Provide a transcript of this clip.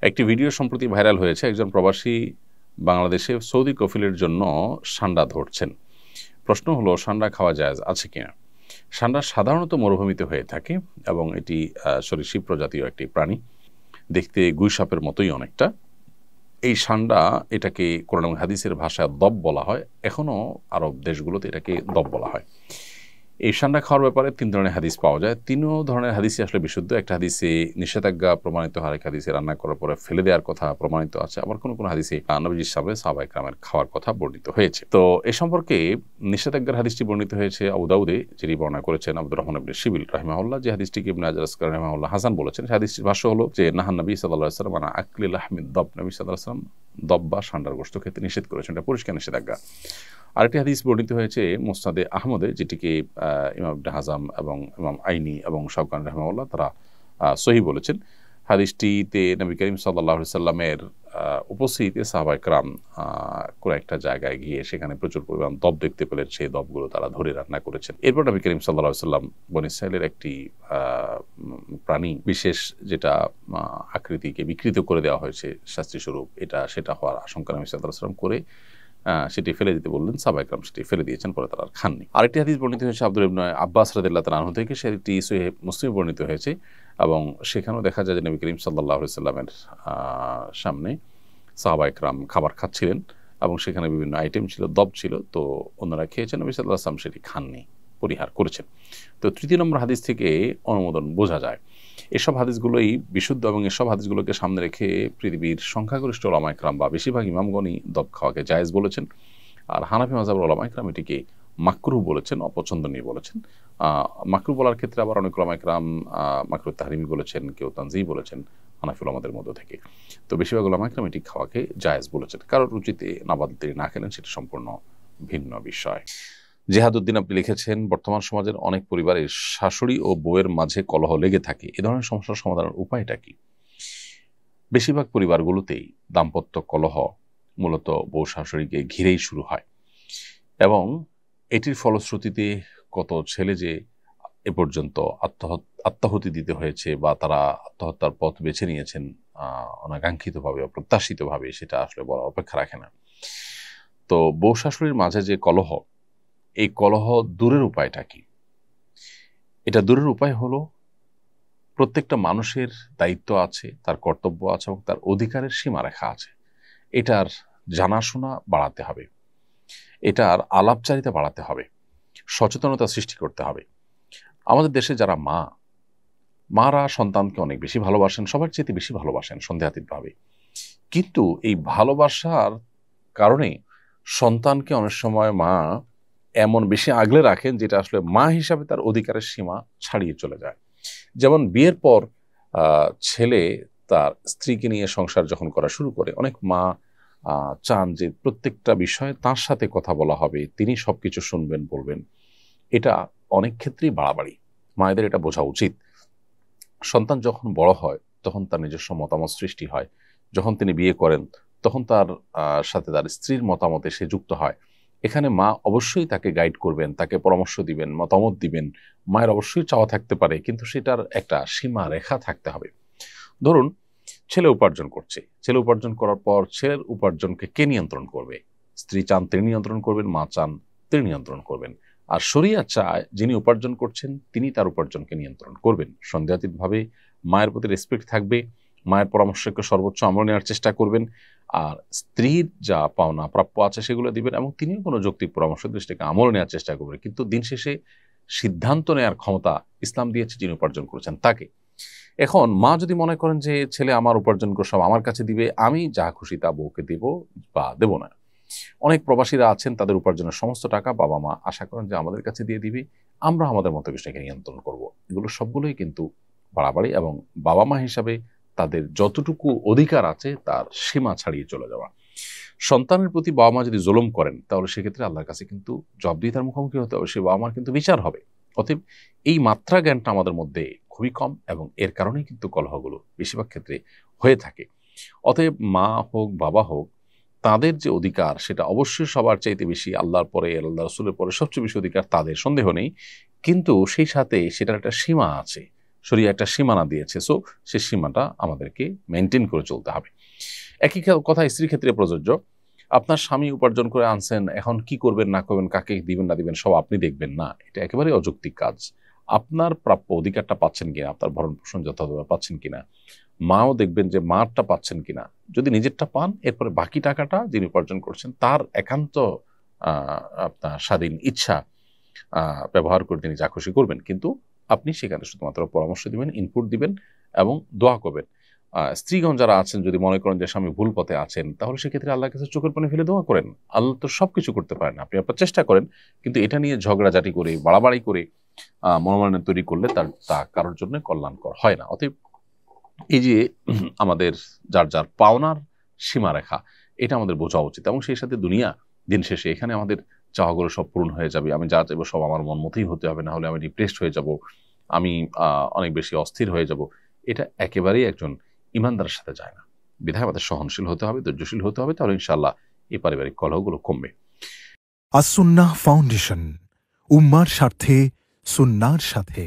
একটি ভিডিও সম্প্রতি ভাইরাল হয়েছে। একজন প্রবাসী বাংলাদেশে সৌদি কফিলের জন্য সান্ডা ধরছেন। প্রশ্ন হলো, সান্ডা খাওয়া জায়েজ আছে কিনা? সান্ডা সাধারণত মরুভূমিতে হয়ে থাকে এবং এটি সরীসৃপ প্রজাতীয় একটি প্রাণী, দেখতে গুই সাপের মতোই অনেকটা। এই সান্ডা, এটাকে কোরআন এবং হাদিসের ভাষায় দব বলা হয়। এখনও আরব দেশগুলোতে এটাকে দব বলা হয়। এই সান্ডা খাওয়ার ব্যাপারে 3 ধরনের হাদিস পাওয়া যায়। 3 ধরনের হাদিসই আসলে বিশুদ্ধ। একটা হাদিসে নিষেধাজ্ঞা প্রমাণিত, আরেক হাদিসে রান্না করার পরে ফেলে দেওয়ার কথা প্রমাণিত আছে, আবার কোনো কোনো হাদিসে নবীজির সামনে সাহাবায়ে কেরামের খাওয়ার কথা বর্ণিত হয়েছে। তো এ সম্পর্কে নিষেধাজ্ঞার হাদিসটি বর্ণিত হয়েছে আবু দাউদে, যিনি বর্ণনা করেছেন আব্দুর রহমান ইবনে শিবিল রাহিমাহুল্লাহ, যে হাদিসটিকে ইবনে হাজার আসকালানি রাহিমাহুল্লাহ হাসান বলেছেন। সেই হাদিসটির ভাষ্য হলো যে নাহান নবী সাল্লাল্লাহু আলাইহি ওয়াসাল্লাম আন আকলি লাহমিদ দব, নবী সাল্লাল্লাহু আলাইহি ওয়াসাল্লাম দব বা সান্ডার গোশত খেতে নিষেধ করেছেন। এটা পরিষ্কার নিষেধাজ্ঞা। আরেকটি হাদিস বর্ণিত হয়েছে মুসনাদে আহমদে, যেটিকে ইমাম ইবনে হাজাম এবং ইমাম আইনি এবং শাওকানি রাহিমাহুল্লাহ তারা সহিহ বলেছেন। হাদিসটিতে নবী করিম সাল্লাল্লাহু আলাইহি সাল্লামের উপস্থিতিতে সাহাবায়ে কেরাম কোনো একটা জায়গায় গিয়ে সেখানে প্রচুর পরিমাণ দব দেখতে পেলেন। সেই দবগুলো তারা ধরে রান্না করেছেন। এরপর নবী করিম সাল্লাল্লাহু আলাইহি সাল্লাম বনী ইসরাঈলের একটি প্রাণী বিশেষ, যেটা আকৃতিকে বিকৃত করে দেওয়া হয়েছে শাস্তিস্বরূপ, সেটা হওয়ার আশঙ্কা নবী সাল্লাল্লাহু আলাইহি সাল্লাম করে সেটি ফেলে দিতে বললেন। সাহাবায়ে কেরাম সেটি ফেলে দিয়েছেন, পরে তারা আর খাননি। আরেকটি হাদিস বর্ণিত হয়েছে আব্দুল্লাহ ইবনে আব্বাস রাদিয়াল্লাহু তাআলা আনহু থেকে, সেটি সহিহ মুসলিমে বর্ণিত হয়েছে এবং সেখানেও দেখা যায় যে নবী করিম সাল্লাল্লাহু আলাইহি সাল্লামের সামনে সাহাবায়ে কেরাম খাবার খাচ্ছিলেন এবং সেখানে বিভিন্ন আইটেম ছিল, দব ছিল। তো অন্যরা খেয়েছেন, নবী সাল্লাল্লাহু আলাইহি সাল্লাম সেটি খাননি, পরিহার করেছেন। তো 3 নম্বর হাদিস থেকে অনুমোদন বোঝা যায়। এসব হাদিসগুলোই বিশুদ্ধ এবং এসব হাদিসগুলোকে সামনে রেখে পৃথিবীর সংখ্যাগরিষ্ঠ ওলামায়ে কেরাম বা বেশিরভাগ ইমামগণই দব খাওয়াকে জায়েজ বলেছেন। আর হানাফি মাযহাবের ওলামায়ে কেরাম এটিকে মাকরুহ বলেছেন, অপছন্দনীয় বলেছেন। মাকরুহ বলার ক্ষেত্রে আবার অনেক ওলামায়ে কেরাম মাকরুহ তাহরিমি বলেছেন, কেউ তানজিহ বলেছেন হানাফি ওলামাদের মধ্য থেকে। তো বেশিরভাগ ওলামায়ে কেরাম এটি খাওয়াকে জায়েজ বলেছেন। কারোর রুচিতে নাবাদ তিনি না খেলেন, সেটা সম্পূর্ণ ভিন্ন বিষয়। জেহাদউদ্দিন আপনি লিখেছেন, বর্তমান সমাজের অনেক পরিবারে শাশুড়ি ও বউয়ের মাঝে কলহ লেগে থাকে। এ ধরনের সমস্যার সমাধানের উপায়টা কি? বেশিরভাগ পরিবারগুলোতেই দাম্পত্য কলহ মূলত বউ শাশুড়িকে ঘিরেই শুরু হয় এবং এটির ফলশ্রুতিতে কত ছেলে যে এ পর্যন্ত আত্মাহুতি দিতে হয়েছে বা তারা আত্মহত্যার পথ বেছে নিয়েছেন অনাকাঙ্ক্ষিতভাবে, অপ্রত্যাশিতভাবে, সেটা আসলে বলার অপেক্ষা রাখে না। তো বউ শাশুড়ির মাঝে যে কলহ, এই কলহ দূরের উপায়টা কি? এটা দূরের উপায় হলো, প্রত্যেকটা মানুষের দায়িত্ব আছে, তার কর্তব্য আছে এবং তার অধিকারের সীমারেখা আছে। এটার জানাশোনা বাড়াতে হবে, এটার আলাপচারিতা বাড়াতে হবে, সচেতনতা সৃষ্টি করতে হবে। আমাদের দেশে যারা মারা সন্তানকে অনেক বেশি ভালোবাসেন, সবার চেয়ে বেশি ভালোবাসেন সন্দেহাতীতভাবে। কিন্তু এই ভালোবাসার কারণে সন্তানকে অনেক সময় মা এমন বেশি আগলে রাখেন, যেটা আসলে মা হিসাবে তার অধিকারের সীমা ছাড়িয়ে চলে যায়। যেমন বিয়ের পর ছেলে তার স্ত্রীকে নিয়ে সংসার যখন করা শুরু করে, অনেক মা চান যে প্রত্যেকটা বিষয়ে তার সাথে কথা বলা হবে, তিনি সবকিছু শুনবেন, বলবেন। এটা অনেক ক্ষেত্রেই বাড়াবাড়ি। মায়েদের এটা বোঝা উচিত। সন্তান যখন বড় হয় তখন তার নিজস্ব মতামত সৃষ্টি হয়। যখন তিনি বিয়ে করেন তখন তার সাথে তার স্ত্রীর মতামতে সে যুক্ত হয়। এখানে মা অবশ্যই তাকে গাইড করবেন, তাকে পরামর্শ দিবেন, মতামত দিবেন। মায়ের অবশ্যই চাওয়া থাকতে পারে, কিন্তু সেটার একটা সীমা রেখা থাকতে হবে। ধরুন ছেলে উপার্জন করছে, ছেলে উপার্জন করার পর ছেলের উপার্জনকে কে নিয়ন্ত্রণ করবে? স্ত্রী চান তিনি নিয়ন্ত্রণ করবেন, মা চান তিনি নিয়ন্ত্রণ করবেন। আর শরিয়ত চায় যিনি উপার্জন করছেন তিনি তার উপার্জনকে নিয়ন্ত্রণ করবেন। সন্দেহাতীতভাবে মায়ের প্রতি রেসপেক্ট থাকবে, মায়ের পরামর্শকে সর্বোচ্চ আমল নেওয়ার চেষ্টা করবেন, আর স্ত্রীর যা পাওনা প্রাপ্য আছে সেগুলো দিবেন এবং তিনিও কোনো যৌক্তিক পরামর্শ দৃষ্টিকে আমল নেওয়ার চেষ্টা করবেন। কিন্তু দিন শেষে সিদ্ধান্ত নেওয়ার ক্ষমতা ইসলাম দিয়েছে যিনি উপার্জন করেছেন তাকে। এখন মা যদি মনে করেন যে ছেলে আমার উপার্জন করে সব আমার কাছে দিবে, আমি যা খুশি তা বউকে দেব বা দেব না। অনেক প্রবাসীরা আছেন, তাদের উপার্জনের সমস্ত টাকা বাবা মা আশা করেন যে আমাদের কাছে দিয়ে দিবে, আমরা আমাদের মতো বিষয়কে নিয়ন্ত্রণ করব। এগুলো সবগুলোই কিন্তু বাড়াবাড়ি এবং বাবা মা হিসাবে তাদের যতটুকু অধিকার আছে তার সীমা ছাড়িয়ে চলে যাওয়া। সন্তানের প্রতি বাবা মা যদি জুলুম করেন তাহলে সেক্ষেত্রে আল্লাহর কাছে কিন্তু জবাবদিহিতার মুখোমুখি হতে হবে, সে বাবা মার কিন্তু বিচার হবে। অতএব এই মাত্রা জ্ঞানটা আমাদের মধ্যে খুবই কম এবং এর কারণেই কিন্তু কলহগুলো বেশিরভাগ ক্ষেত্রে হয়ে থাকে। অতএব মা হোক বাবা হোক, তাদের যে অধিকার সেটা অবশ্যই সবার চাইতে বেশি, আল্লাহর পরে আল্লাহ রসুলের পরে সবচেয়ে বেশি অধিকার তাদের, সন্দেহ নেই। কিন্তু সেই সাথে সেটার একটা সীমা আছে। শরীয়ত একটা সীমানা দিয়েছে, সো সেই সীমাটা আমাদেরকে মেনটেন করে চলতে হবে। একই কথা স্ত্রীর ক্ষেত্রে প্রযোজ্য। আপনার স্বামী উপার্জন করে আনছেন, এখন কি করবেন না করবেন, কাকে দিবেন না দিবেন সব আপনি দেখবেন না, এটা একেবারে অযৌক্তিক কাজ। আপনার প্রাপ্য অধিকারটা পাচ্ছেন কিনা, আপনার ভরণ পোষণ যথাযথ পাচ্ছেন কিনা, মাও দেখবেন যে মারটা পাচ্ছেন কিনা। যদি নিজেরটা পান, এরপরে বাকি টাকাটা যিনি উপার্জন করছেন তার একান্ত আপনার স্বাধীন ইচ্ছা ব্যবহার করে তিনি যা খুশি করবেন, কিন্তু আপনি সেখানে শুধুমাত্র পরামর্শ দিবেন, ইনপুট দিবেন এবং দোয়া করবেন। স্ত্রীগণ যারা আছেন, যদি মনে করেন যে স্বামী ভুল পথে আছেন, তাহলে সেক্ষেত্রে আল্লাহর কাছে চোখের পানি ফেলে দোয়া করেন। আল্লাহ তো সবকিছু করতে পারেন, আপনি আপনার চেষ্টা করেন, কিন্তু এটা নিয়ে ঝগড়াঝাটি করে বাড়াবাড়ি করে মনোমালিন্য তৈরি করলে তা কারোর জন্য কল্যাণকর হয় না। অতএব এই যে আমাদের যার যার পাওনার সীমারেখা, এটা আমাদের বোঝা উচিত, এবং সেই সাথে দুনিয়া দিন শেষে এখানে আমাদের চাওয়াগুলো সব পূরণ হয়ে যাবে। আমি যা চাইবো সব আমার মন মতোই হতে হবে, না হলে আমি ডিপ্রেসড হয়ে যাব, আমি অনেক বেশি অস্থির হয়ে যাব। এটা একেবারেই একজন ইমানদারের সাথে যায় না। বিধায় আমাদের সহনশীল হতে হবে, ধৈর্যশীল হতে হবে, তাহলে ইনশাআল্লাহ এই পারিবারিক কলহগুলো কমবে। আস-সুন্নাহ ফাউন্ডেশন, উম্মার স্বার্থে সুন্নাহর সাথে।